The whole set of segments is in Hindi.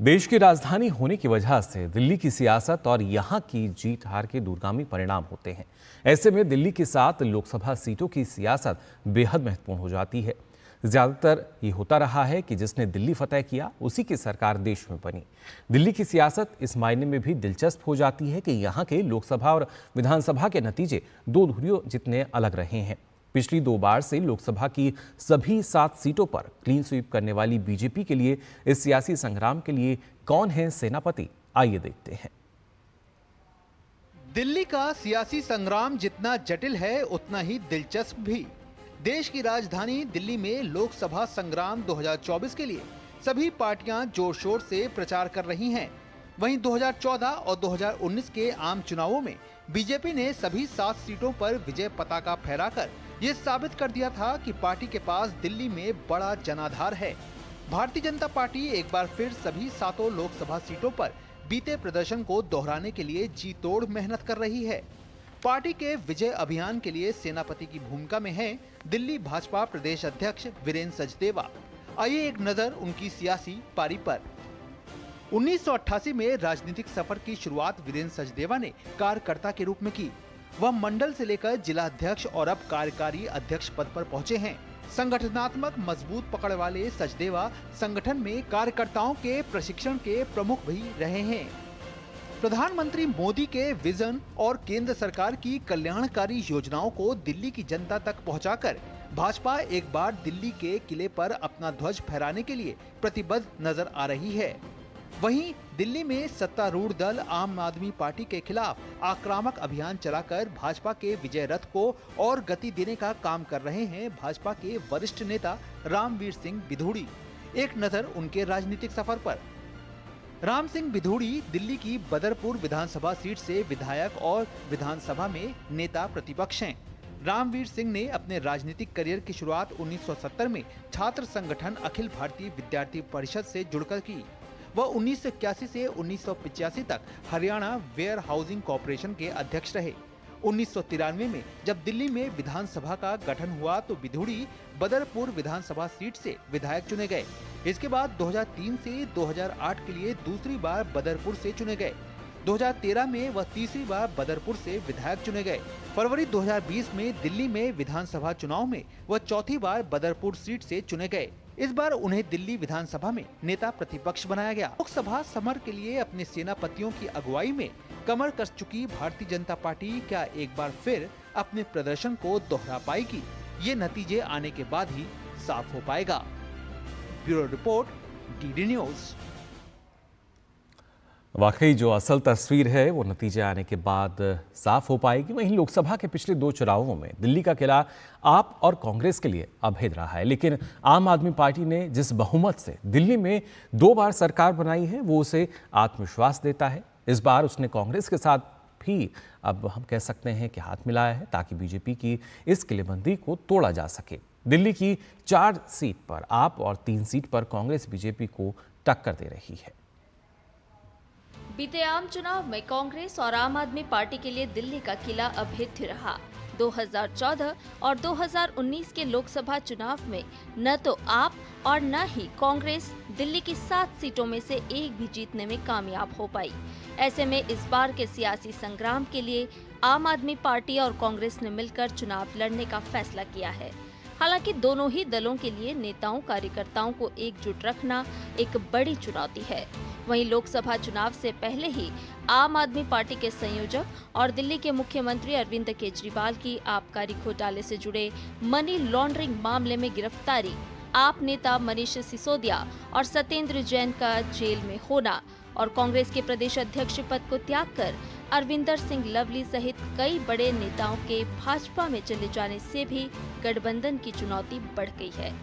देश की राजधानी होने की वजह से दिल्ली की सियासत और यहाँ की जीत हार के दूरगामी परिणाम होते हैं। ऐसे में दिल्ली के साथ लोकसभा सीटों की सियासत बेहद महत्वपूर्ण हो जाती है। ज्यादातर ये होता रहा है कि जिसने दिल्ली फतह किया उसी की सरकार देश में बनी। दिल्ली की सियासत इस मायने में भी दिलचस्प हो जाती है कि यहाँ के लोकसभा और विधानसभा के नतीजे दो धुरियों जितने अलग रहे हैं। पिछली 2 बार से लोकसभा की सभी 7 सीटों पर क्लीन स्वीप करने वाली बीजेपी के लिए इस सियासी संग्राम के लिए कौन है सेनापति, आइए देखते हैं। दिल्ली का सियासी संग्राम जितना जटिल है उतना ही दिलचस्प भी। देश की राजधानी दिल्ली में लोकसभा संग्राम 2024 के लिए सभी पार्टियां जोर शोर से प्रचार कर रही हैं। वहीं 2014 और 2019 के आम चुनावों में बीजेपी ने सभी 7 सीटों पर विजय पताका फहराकर ये साबित कर दिया था कि पार्टी के पास दिल्ली में बड़ा जनाधार है। भारतीय जनता पार्टी एक बार फिर सभी 7 लोकसभा सीटों पर बीते प्रदर्शन को दोहराने के लिए जी तोड़ मेहनत कर रही है। पार्टी के विजय अभियान के लिए सेनापति की भूमिका में है दिल्ली भाजपा प्रदेश अध्यक्ष वीरेंद्र सचदेवा। आइए एक नजर उनकी सियासी पारी पर। 1988 में राजनीतिक सफर की शुरुआत वीरेंद्र सचदेवा ने कार्यकर्ता के रूप में की। वह मंडल से लेकर जिला अध्यक्ष और अब कार्यकारी अध्यक्ष पद पर पहुंचे हैं। संगठनात्मक मजबूत पकड़ वाले सचदेवा संगठन में कार्यकर्ताओं के प्रशिक्षण के प्रमुख भी रहे हैं। प्रधानमंत्री मोदी के विजन और केंद्र सरकार की कल्याणकारी योजनाओं को दिल्ली की जनता तक पहुंचाकर भाजपा एक बार दिल्ली के किले पर अपना ध्वज फहराने के लिए प्रतिबद्ध नजर आ रही है। वहीं दिल्ली में सत्तारूढ़ दल आम आदमी पार्टी के खिलाफ आक्रामक अभियान चलाकर भाजपा के विजय रथ को और गति देने का काम कर रहे हैं भाजपा के वरिष्ठ नेता रामवीर सिंह बिधूड़ी। एक नजर उनके राजनीतिक सफर पर। राम सिंह बिधूड़ी दिल्ली की बदरपुर विधानसभा सीट से विधायक और विधानसभा में नेता प्रतिपक्ष हैं। रामवीर सिंह ने अपने राजनीतिक करियर की शुरुआत 1970 में छात्र संगठन अखिल भारतीय विद्यार्थी परिषद से जुड़कर की। वह 1981 से 1985 तक हरियाणा वेयर हाउसिंग कॉरपोरेशन के अध्यक्ष रहे। 1993 में जब दिल्ली में विधानसभा का गठन हुआ तो बिधूड़ी बदरपुर विधानसभा सीट से विधायक चुने गए। इसके बाद 2003 से 2008 के लिए दूसरी बार बदरपुर से चुने गए। 2013 में वह तीसरी बार बदरपुर से विधायक चुने गए। फरवरी 2020 में दिल्ली में विधानसभा चुनाव में वह चौथी बार बदरपुर सीट से चुने गए। इस बार उन्हें दिल्ली विधानसभा में नेता प्रतिपक्ष बनाया गया। लोकसभा समर के लिए अपने सेनापतियों की अगुवाई में कमर कस चुकी भारतीय जनता पार्टी क्या एक बार फिर अपने प्रदर्शन को दोहरा पाएगी? ये नतीजे आने के बाद ही साफ हो पाएगा। Bureau report, DD news. वाकई जो असल तस्वीर है वो नतीजे आने के बाद साफ हो पाएगी। वहीं लोकसभा के पिछले 2 चुनावों में दिल्ली का किला आप और कांग्रेस के लिए अभेद रहा है, लेकिन आम आदमी पार्टी ने जिस बहुमत से दिल्ली में 2 बार सरकार बनाई है वो उसे आत्मविश्वास देता है। इस बार उसने कांग्रेस के साथ भी अब हम कह सकते हैं कि हाथ मिलाया है ताकि बीजेपी की इस किलेबंदी को तोड़ा जा सके। दिल्ली की 4 सीट पर आप और 3 सीट पर कांग्रेस बीजेपी को टक्कर दे रही है। बीते आम चुनाव में कांग्रेस और आम आदमी पार्टी के लिए दिल्ली का किला अभेद्य रहा। 2014 और 2019 के लोकसभा चुनाव में न तो आप और न ही कांग्रेस दिल्ली की 7 सीटों में से एक भी जीतने में कामयाब हो पाई। ऐसे में इस बार के सियासी संग्राम के लिए आम आदमी पार्टी और कांग्रेस ने मिलकर चुनाव लड़ने का फैसला किया है। हालांकि दोनों ही दलों के लिए नेताओं कार्यकर्ताओं को एकजुट रखना एक बड़ी चुनौती है। वहीं लोकसभा चुनाव से पहले ही आम आदमी पार्टी के संयोजक और दिल्ली के मुख्यमंत्री अरविंद केजरीवाल की आबकारी घोटाले से जुड़े मनी लॉन्ड्रिंग मामले में गिरफ्तारी, आप नेता मनीष सिसोदिया और सत्येंद्र जैन का जेल में होना और कांग्रेस के प्रदेश अध्यक्ष पद को त्याग कर अरविंदर सिंह लवली सहित कई बड़े नेताओं के भाजपा में चले जाने से भी गठबंधन की चुनौती बढ़ गई है।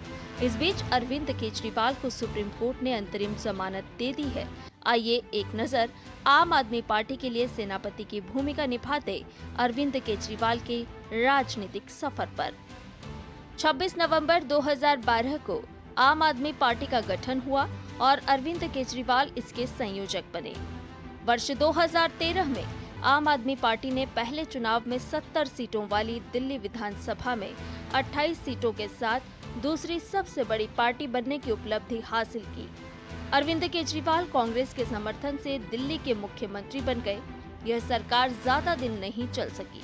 इस बीच अरविंद केजरीवाल को सुप्रीम कोर्ट ने अंतरिम जमानत दे दी है। आइए एक नजर आम आदमी पार्टी के लिए सेनापति की भूमिका निभाते अरविंद केजरीवाल के राजनीतिक सफर पर। 26 नवंबर 2012 को आम आदमी पार्टी का गठन हुआ और अरविंद केजरीवाल इसके संयोजक बने। वर्ष 2013 में आम आदमी पार्टी ने पहले चुनाव में 70 सीटों वाली दिल्ली विधानसभा में 28 सीटों के साथ दूसरी सबसे बड़ी पार्टी बनने की उपलब्धि हासिल की। अरविंद केजरीवाल कांग्रेस के समर्थन से दिल्ली के मुख्यमंत्री बन गए। यह सरकार ज्यादा दिन नहीं चल सकी।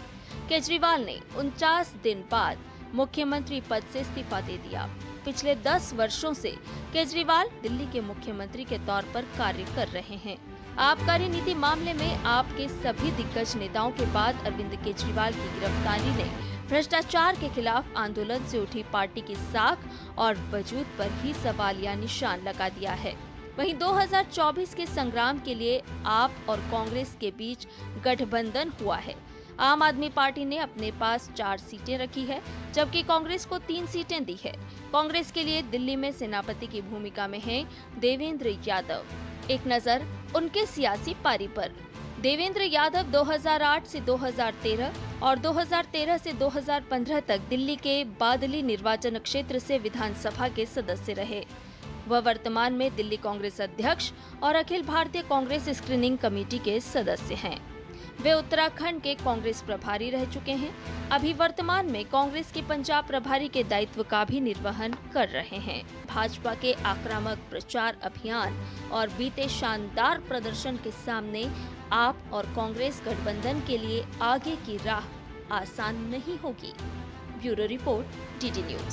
केजरीवाल ने 49 दिन बाद मुख्यमंत्री पद से इस्तीफा दे दिया। पिछले 10 वर्षों से केजरीवाल दिल्ली के मुख्यमंत्री के तौर पर कार्य कर रहे हैं। आबकारी नीति मामले में आपके सभी दिग्गज नेताओं के बाद अरविंद केजरीवाल की गिरफ्तारी ने भ्रष्टाचार के खिलाफ आंदोलन से उठी पार्टी की साख और वजूद पर ही सवालिया निशान लगा दिया है। वहीं 2024 के संग्राम के लिए आप और कांग्रेस के बीच गठबंधन हुआ है। आम आदमी पार्टी ने अपने पास 4 सीटें रखी है, जबकि कांग्रेस को 3 सीटें दी है। कांग्रेस के लिए दिल्ली में सेनापति की भूमिका में हैं देवेंद्र यादव। एक नजर उनके सियासी पारी पर। देवेंद्र यादव 2008 से 2013 और 2013 से 2015 तक दिल्ली के बादली निर्वाचन क्षेत्र से विधानसभा के सदस्य रहे। वह वर्तमान में दिल्ली कांग्रेस अध्यक्ष और अखिल भारतीय कांग्रेस स्क्रीनिंग कमेटी के सदस्य हैं। वे उत्तराखंड के कांग्रेस प्रभारी रह चुके हैं। अभी वर्तमान में कांग्रेस के पंजाब प्रभारी के दायित्व का भी निर्वहन कर रहे हैं। भाजपा के आक्रामक प्रचार अभियान और बीते शानदार प्रदर्शन के सामने आप और कांग्रेस गठबंधन के लिए आगे की राह आसान नहीं होगी। Bureau report, DD news.